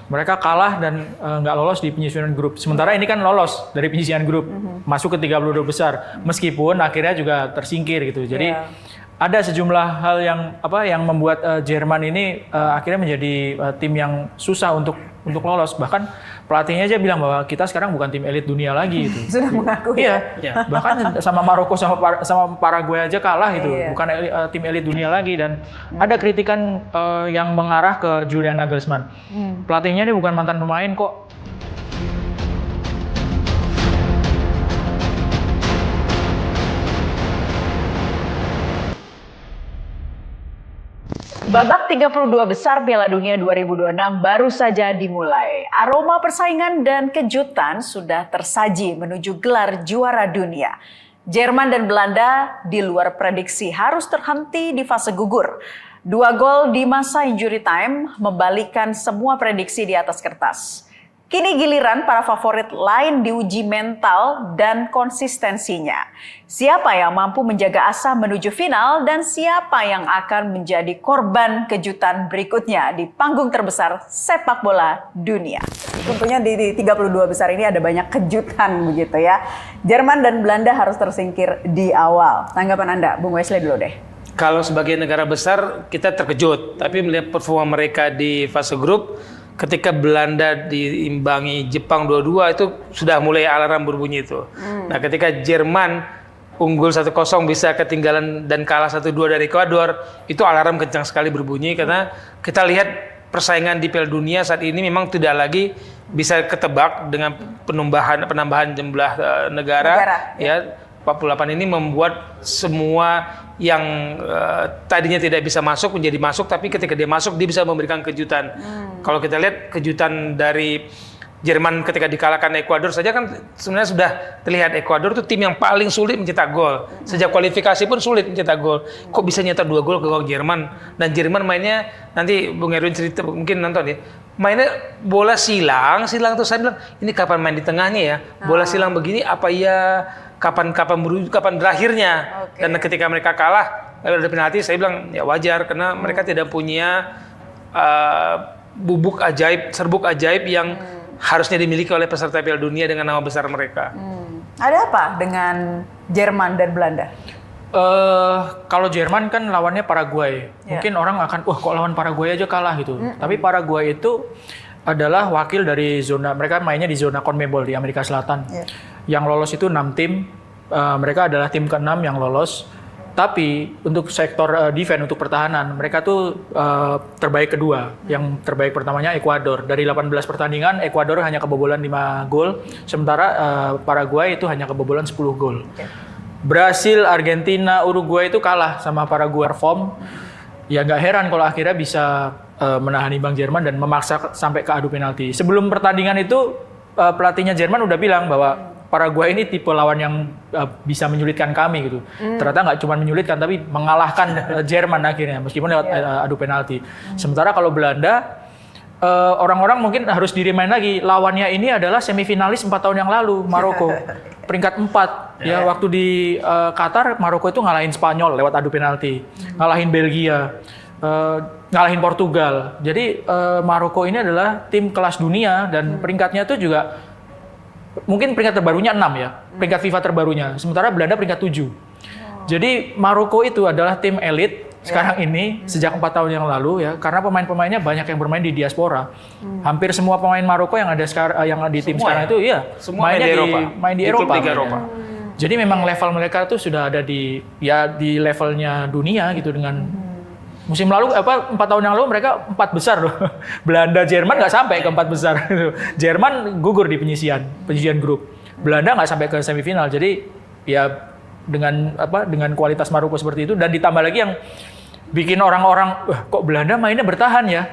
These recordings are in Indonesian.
mereka kalah dan nggak lolos di penyisian grup. Sementara ini kan lolos dari penyisian grup, masuk ke 32 besar. Meskipun akhirnya juga tersingkir gitu. Jadi ada sejumlah hal yang membuat Jerman ini akhirnya menjadi tim yang susah untuk lolos. Bahkan pelatihnya aja bilang bahwa kita sekarang bukan tim elit dunia lagi gitu. Sudah mengakui. Iya. Bahkan sama Maroko sama Paraguay aja kalah itu. Bukan tim elit dunia lagi, dan ada kritikan yang mengarah ke Julian Nagelsmann. Pelatihnya dia bukan mantan pemain kok. Babak 32 besar Piala Dunia 2026 baru saja dimulai. Aroma persaingan dan kejutan sudah tersaji menuju gelar juara dunia. Jerman dan Belanda di luar prediksi harus terhenti di fase gugur. 2 gol di masa injury time membalikkan semua prediksi di atas kertas. Kini giliran para favorit lain diuji mental dan konsistensinya. Siapa yang mampu menjaga asa menuju final dan siapa yang akan menjadi korban kejutan berikutnya di panggung terbesar sepak bola dunia. Tentunya di 32 besar ini ada banyak kejutan begitu ya. Jerman dan Belanda harus tersingkir di awal. Tanggapan Anda, Bung Wesley dulu deh. Kalau sebagai negara besar kita terkejut, tapi melihat performa mereka di fase grup, ketika Belanda diimbangi Jepang 2-2 itu sudah mulai alarm berbunyi itu. Nah, ketika Jerman unggul 1-0 bisa ketinggalan dan kalah 1-2 dari Ekuador, itu alarm kencang sekali berbunyi karena kita lihat persaingan di Piala Dunia saat ini memang tidak lagi bisa ketebak dengan penambahan jumlah negara. Ya, 48 ini membuat semua yang tadinya tidak bisa masuk menjadi masuk, tapi ketika dia masuk dia bisa memberikan kejutan. Kalau kita lihat kejutan dari Jerman ketika dikalahkan Ekuador saja kan sebenarnya sudah terlihat Ekuador itu tim yang paling sulit mencetak gol. Sejak kualifikasi pun sulit mencetak gol. Kok bisa nyetak 2 gol ke gol Jerman? Dan Jerman mainnya, nanti Bung Erwin cerita mungkin nonton ya, mainnya bola silang tuh saya bilang ini kapan main di tengahnya ya? Bola silang begini apa ya? Kapan berakhirnya? Dan ketika mereka kalah lalu ada penalti, saya bilang ya wajar karena mereka tidak punya serbuk ajaib yang harusnya dimiliki oleh peserta Piala Dunia dengan nama besar mereka. Ada apa dengan Jerman dan Belanda? Kalau Jerman kan lawannya Paraguay. Mungkin orang akan, kok lawan Paraguay aja kalah gitu. Tapi Paraguay itu adalah wakil dari zona, mereka mainnya di zona CONMEBOL di Amerika Selatan. Yang lolos itu 6 tim, mereka adalah tim ke-6 yang lolos. Tapi untuk sektor defense, untuk pertahanan, mereka tuh terbaik kedua. Yang terbaik pertamanya Ekuador. Dari 18 pertandingan, Ekuador hanya kebobolan 5 gol, sementara Paraguay itu hanya kebobolan 10 gol. Brasil, Argentina, Uruguay itu kalah sama Paraguay. Perform, ya nggak heran kalau akhirnya bisa menahan imbang Jerman dan memaksa sampai ke adu penalti. Sebelum pertandingan itu, pelatihnya Jerman udah bilang bahwa Paraguay ini tipe lawan yang bisa menyulitkan kami gitu. Ternyata nggak cuma menyulitkan tapi mengalahkan Jerman akhirnya meskipun lewat adu penalti. Sementara kalau Belanda, orang-orang mungkin harus di-remind lagi, lawannya ini adalah semifinalis 4 tahun yang lalu, Maroko. Peringkat 4. Ya, waktu di Qatar, Maroko itu ngalahin Spanyol lewat adu penalti. Ngalahin Belgia. Ngalahin Portugal. Jadi Maroko ini adalah tim kelas dunia dan peringkatnya itu juga mungkin peringkat terbarunya 6 ya, peringkat FIFA terbarunya. Sementara Belanda peringkat 7. Jadi Maroko itu adalah tim elit sekarang ini sejak 4 tahun yang lalu ya, karena pemain-pemainnya banyak yang bermain di diaspora. Hampir semua pemain Maroko yang ada sekarang, yang di tim sekarang itu mainnya main di Eropa. Jadi memang level mereka tuh sudah ada di levelnya dunia gitu. Dengan musim lalu 4 tahun yang lalu mereka 4 besar loh. Belanda, Jerman nggak sampai ke 4 besar. Jerman gugur di penyisian grup. Belanda nggak sampai ke semifinal. Jadi ya dengan kualitas Maroko seperti itu dan ditambah lagi yang bikin orang-orang kok Belanda mainnya bertahan ya.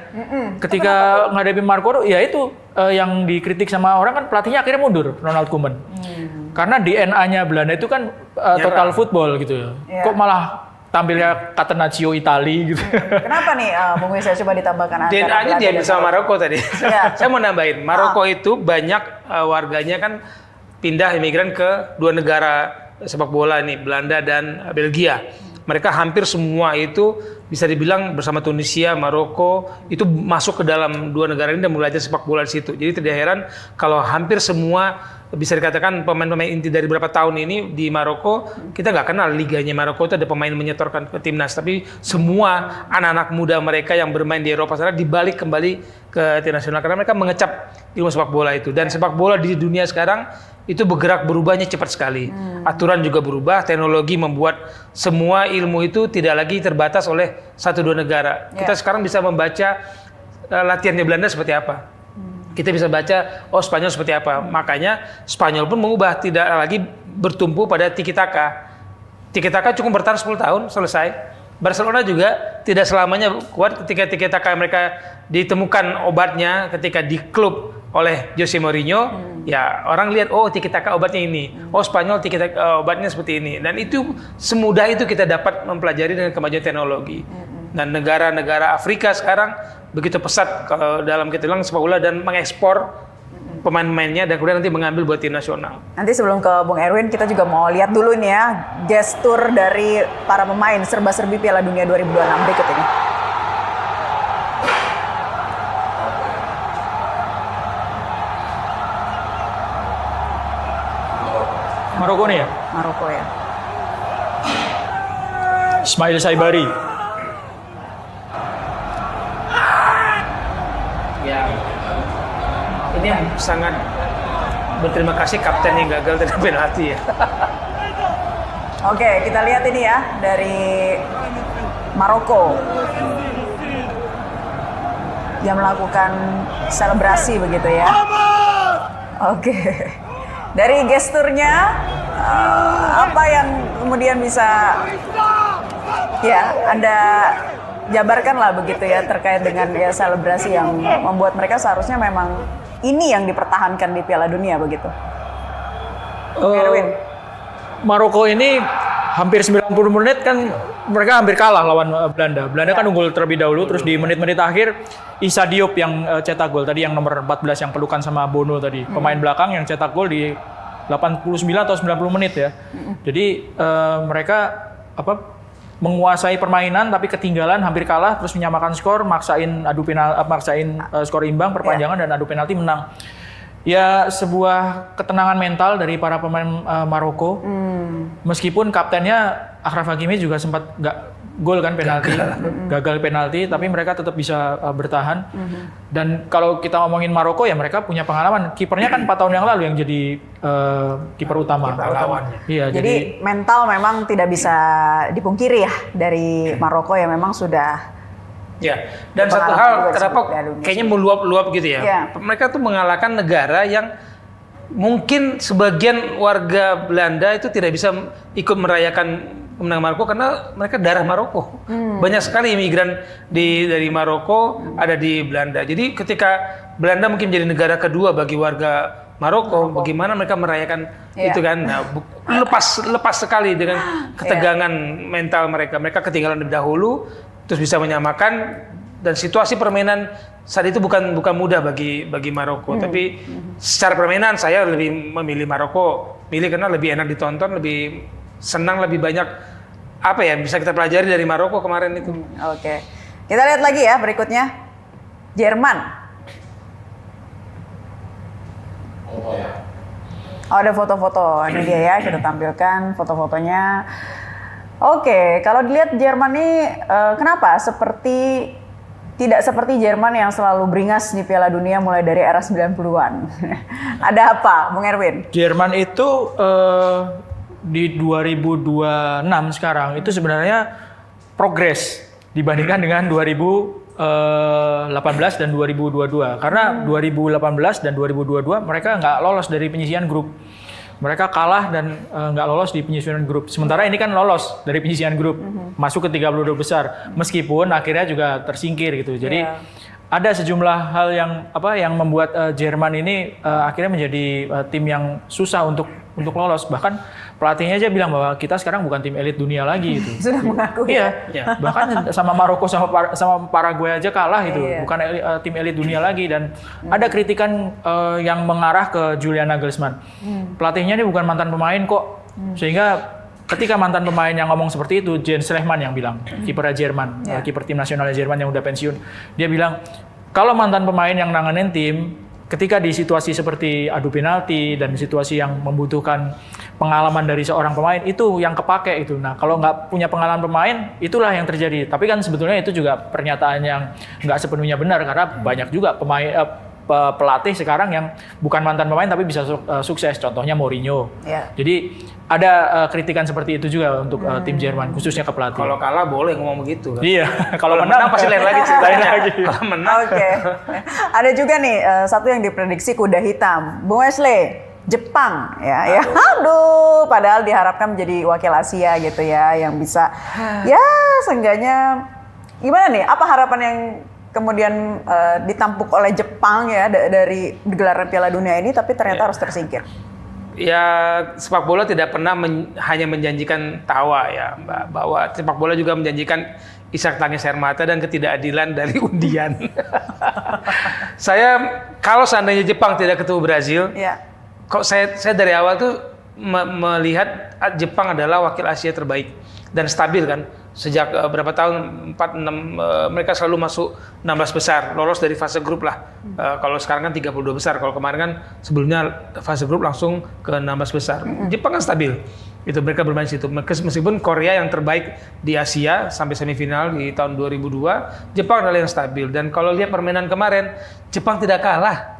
Ketika menghadapi Maroko ya itu yang dikritik sama orang kan pelatihnya akhirnya mundur, Ronald Koeman. Karena DNA-nya Belanda itu kan total football gitu ya. Kok malah tampilnya Catenaccio Itali gitu. Kenapa nih Bung Wisa coba ditambahkan antara DNA-nya dia bersama Maroko tadi. Saya mau nambahin, Maroko itu banyak warganya kan pindah imigran ke 2 negara sepak bola nih, Belanda dan Belgia. mereka hampir semua itu bisa dibilang bersama Tunisia, Maroko itu masuk ke dalam dua negara ini dan belajar sepak bola di situ. Jadi tidak heran kalau hampir semua bisa dikatakan pemain-pemain inti dari beberapa tahun ini di Maroko, kita nggak kenal liganya Maroko itu ada pemain menyetorkan ke timnas, tapi semua anak-anak muda mereka yang bermain di Eropa sana dibalik kembali ke tim nasional karena mereka mengecap ilmu sepak bola itu. Dan sepak bola di dunia sekarang itu berubahnya cepat sekali. Aturan juga berubah, teknologi membuat semua ilmu itu tidak lagi terbatas oleh 1-2 negara. Kita sekarang bisa membaca latihannya Belanda seperti apa. Kita bisa baca, oh Spanyol seperti apa. Makanya Spanyol pun mengubah, tidak lagi bertumpu pada tiki taka. Tiki taka cukup bertahan 10 tahun, selesai. Barcelona juga tidak selamanya kuat ketika tiki taka mereka ditemukan obatnya ketika di klub oleh Jose Mourinho. Ya orang lihat, oh tiki taka obatnya ini. Oh Spanyol tiki taka obatnya seperti ini. Dan itu semudah itu kita dapat mempelajari dengan kemajuan teknologi. Dan negara-negara Afrika sekarang begitu pesat kalau dalam kita bilang sepak bola dan mengekspor pemain-pemainnya dan kemudian nanti mengambil buat tim nasional. Nanti sebelum ke Bung Erwin, kita juga mau lihat dulu nih ya gestur dari para pemain serba-serbi Piala Dunia 2026 berikut ini. Maroko nih ya? Maroko ya. Ismail Saibari. Ya, ini yang sangat berterima kasih kapten yang gagal dari penalti ya. Oke, kita lihat ini ya dari Maroko yang melakukan selebrasi begitu ya. Oke, dari gesturnya apa yang kemudian bisa ya Anda jabarkan lah begitu ya terkait dengan ya selebrasi yang membuat mereka seharusnya memang ini yang dipertahankan di Piala Dunia begitu. Erwin. Maroko ini hampir 90 menit kan mereka hampir kalah lawan Belanda. Belanda kan unggul terlebih dahulu, terus di menit-menit akhir Issa Diop yang cetak gol tadi, yang nomor 14 yang pelukan sama Bono tadi. Pemain belakang yang cetak gol di 89 atau 90 menit ya. Jadi mereka menguasai permainan tapi ketinggalan, hampir kalah, terus menyamakan skor, maksain skor imbang, perpanjangan dan adu penalti menang. Ya sebuah ketenangan mental dari para pemain Maroko. Meskipun kaptennya Achraf Hakimi juga sempat nggak gol kan penalti, gagal penalti, tapi mereka tetap bisa bertahan. Dan kalau kita ngomongin Maroko ya mereka punya pengalaman. Kipernya kan 4 tahun yang lalu yang jadi kiper utama. Iya, jadi mental memang tidak bisa dipungkiri ya dari Maroko yang memang sudah. Ya, dan satu hal kenapa kayaknya meluap-luap gitu ya. Mereka tuh mengalahkan negara yang mungkin sebagian warga Belanda itu tidak bisa ikut merayakan kemenangan Maroko karena mereka darah Maroko. Banyak sekali imigran dari Maroko ada di Belanda. Jadi ketika Belanda mungkin menjadi negara kedua bagi warga Maroko, bagaimana mereka merayakan itu kan? Nah, lepas sekali dengan ketegangan mental mereka. Mereka ketinggalan lebih dahulu, terus bisa menyamakan, dan situasi permainan saat itu bukan mudah bagi Maroko. Tapi secara permainan saya lebih memilih Maroko, karena lebih enak ditonton, lebih senang, lebih banyak apa ya bisa kita pelajari dari Maroko kemarin itu. Oke, kita lihat lagi ya berikutnya Jerman. Oh, ada foto-foto ini dia ya, kita tampilkan foto-fotonya. Oke, kalau dilihat Jerman ini kenapa tidak seperti Jerman yang selalu beringas di Piala Dunia mulai dari era 90-an. Ada apa, Bung Erwin? Jerman itu di 2026 sekarang itu sebenarnya progres dibandingkan dengan 2018 dan 2022. Karena 2018 dan 2022 mereka nggak lolos dari penyisihan grup. Mereka kalah dan nggak lolos di penyisihan grup. Sementara ini kan lolos dari penyisihan grup, masuk ke 32 besar. Meskipun akhirnya juga tersingkir gitu. Jadi ada sejumlah hal yang membuat Jerman ini akhirnya menjadi tim yang susah untuk lolos. Bahkan pelatihnya aja bilang bahwa kita sekarang bukan tim elit dunia lagi gitu. Sudah mengakui. Iya. Bahkan sama Maroko sama Paraguay aja kalah itu. Bukan tim elit dunia lagi, dan ada kritikan yang mengarah ke Julian Nagelsmann. Pelatihnya ini bukan mantan pemain kok. Sehingga ketika mantan pemain yang ngomong seperti itu, Jens Lehmann yang bilang, kipernya Jerman, kiper tim nasional Jerman yang udah pensiun, dia bilang kalau mantan pemain yang nanganin tim, ketika di situasi seperti adu penalti dan situasi yang membutuhkan pengalaman dari seorang pemain, itu yang kepake itu. Nah, kalau nggak punya pengalaman pemain, itulah yang terjadi. Tapi kan sebetulnya itu juga pernyataan yang nggak sepenuhnya benar, karena banyak juga pelatih sekarang yang bukan mantan pemain tapi bisa sukses. Contohnya Mourinho. Jadi ada kritikan seperti itu juga untuk tim Jerman, khususnya ke pelatih. Kalau kalah boleh ngomong begitu. Kan? Iya, kalau menang pasti lain lagi ceritanya. Kalau menang. Oke. Ada juga nih satu yang diprediksi kuda hitam, Bung Wesley, Jepang ya. Aduh, padahal diharapkan menjadi wakil Asia gitu ya, yang bisa ya seenggaknya gimana nih? Apa harapan yang kemudian ditampuk oleh Jepang ya dari gelaran Piala Dunia ini, tapi ternyata harus tersingkir. Ya, sepak bola tidak pernah hanya menjanjikan tawa ya, Mbak. Bahwa sepak bola juga menjanjikan isak tangis air mata dan ketidakadilan dari undian. Kalau seandainya Jepang tidak ketemu Brazil, kok saya dari awal tuh melihat Jepang adalah wakil Asia terbaik dan stabil kan. Sejak berapa tahun, 4-6, mereka selalu masuk 16 besar, lolos dari fase grup lah. Kalau sekarang kan 32 besar, kalau kemarin kan sebelumnya fase grup langsung ke 16 besar. Jepang kan stabil, itu mereka bermain situ. Meskipun Korea yang terbaik di Asia sampai semifinal di tahun 2002, Jepang adalah yang stabil. Dan kalau lihat permainan kemarin, Jepang tidak kalah.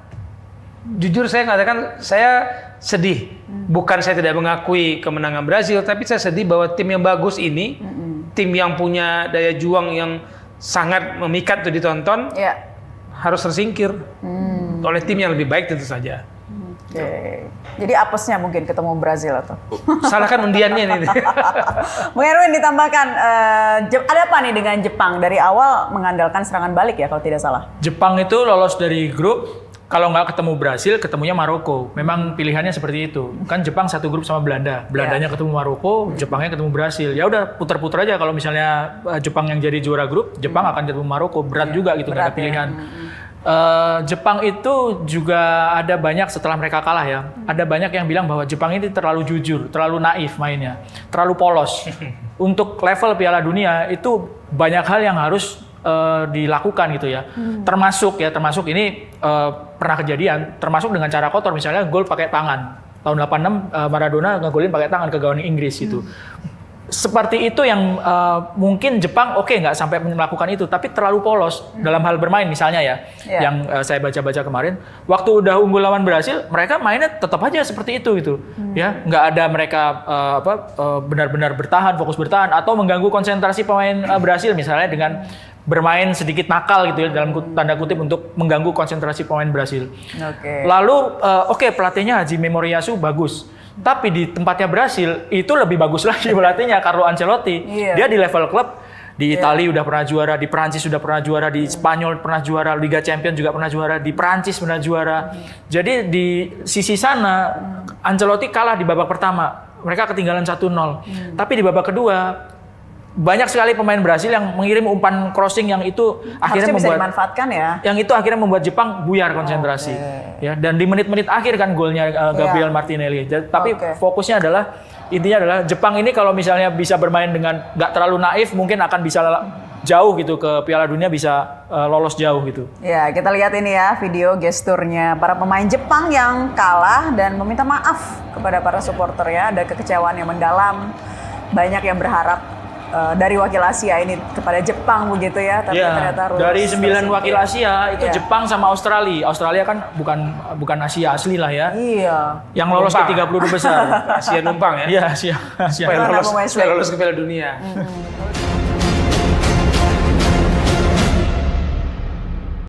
Jujur saya mengatakan, saya sedih. Bukan saya tidak mengakui kemenangan Brazil, tapi saya sedih bahwa tim yang bagus ini, tim yang punya daya juang yang sangat memikat untuk ditonton, harus tersingkir oleh tim yang lebih baik tentu saja. Jadi apesnya mungkin ketemu Brazil atau? Salahkan undiannya ini. Bung Erwin ditambahkan, ada apa nih dengan Jepang? Dari awal mengandalkan serangan balik ya kalau tidak salah. Jepang itu lolos dari grup. Kalau nggak ketemu Brasil, ketemunya Maroko. Memang pilihannya seperti itu. Kan Jepang satu grup sama Belanda. Belandanya ketemu Maroko, Jepangnya ketemu Brasil. Ya udah puter-puter aja. Kalau misalnya Jepang yang jadi juara grup, Jepang akan ketemu Maroko. Berat juga gitu, nggak ada pilihan. Jepang itu juga ada banyak setelah mereka kalah ya. Ada banyak yang bilang bahwa Jepang ini terlalu jujur, terlalu naif mainnya, terlalu polos. Untuk level Piala Dunia itu banyak hal yang harus dilakukan gitu ya. Termasuk ini pernah kejadian, termasuk dengan cara kotor, misalnya gol pakai tangan. Tahun 86 Maradona ngegolin pakai tangan ke gawang Inggris itu. Seperti itu yang mungkin Jepang nggak sampai melakukan itu, tapi terlalu polos dalam hal bermain misalnya ya. Yang saya baca-baca kemarin, waktu udah unggul lawan Brasil, mereka mainnya tetap aja seperti itu gitu. Ya, nggak ada mereka benar-benar bertahan, fokus bertahan atau mengganggu konsentrasi pemain Brasil misalnya dengan bermain sedikit nakal gitu ya, dalam tanda kutip, untuk mengganggu konsentrasi pemain Brasil. Lalu pelatihnya Hajime Moriyasu bagus. Tapi di tempatnya Brasil itu lebih bagus lagi pelatihnya, Carlo Ancelotti. Dia di level klub, di Italia udah pernah juara, di Perancis sudah pernah juara, di Spanyol pernah juara, Liga Champions juga pernah juara, di Perancis pernah juara. Jadi di sisi sana Ancelotti kalah di babak pertama. Mereka ketinggalan 1-0. Tapi di babak kedua banyak sekali pemain Brasil yang mengirim umpan crossing yang itu akhirnya bisa dimanfaatkan ya. Yang itu akhirnya membuat Jepang buyar konsentrasi. Ya, dan di menit-menit akhir kan golnya Gabriel Martinelli. Tapi fokusnya intinya adalah Jepang ini kalau misalnya bisa bermain dengan nggak terlalu naif, mungkin akan bisa jauh gitu ke Piala Dunia, bisa lolos jauh gitu. Ya, kita lihat ini ya video gesturnya para pemain Jepang yang kalah dan meminta maaf kepada para supporter ya. Ada kekecewaan yang mendalam. Banyak yang berharap dari wakil Asia ini kepada Jepang begitu ya, tapi ternyata harus dari 9 wakil Asia itu Jepang sama Australia. Australia kan bukan Asia asli lah ya. Yang lolos ke 32 besar. Asia numpang ya. Iya, Asia. Supaya lolos ke Piala Dunia.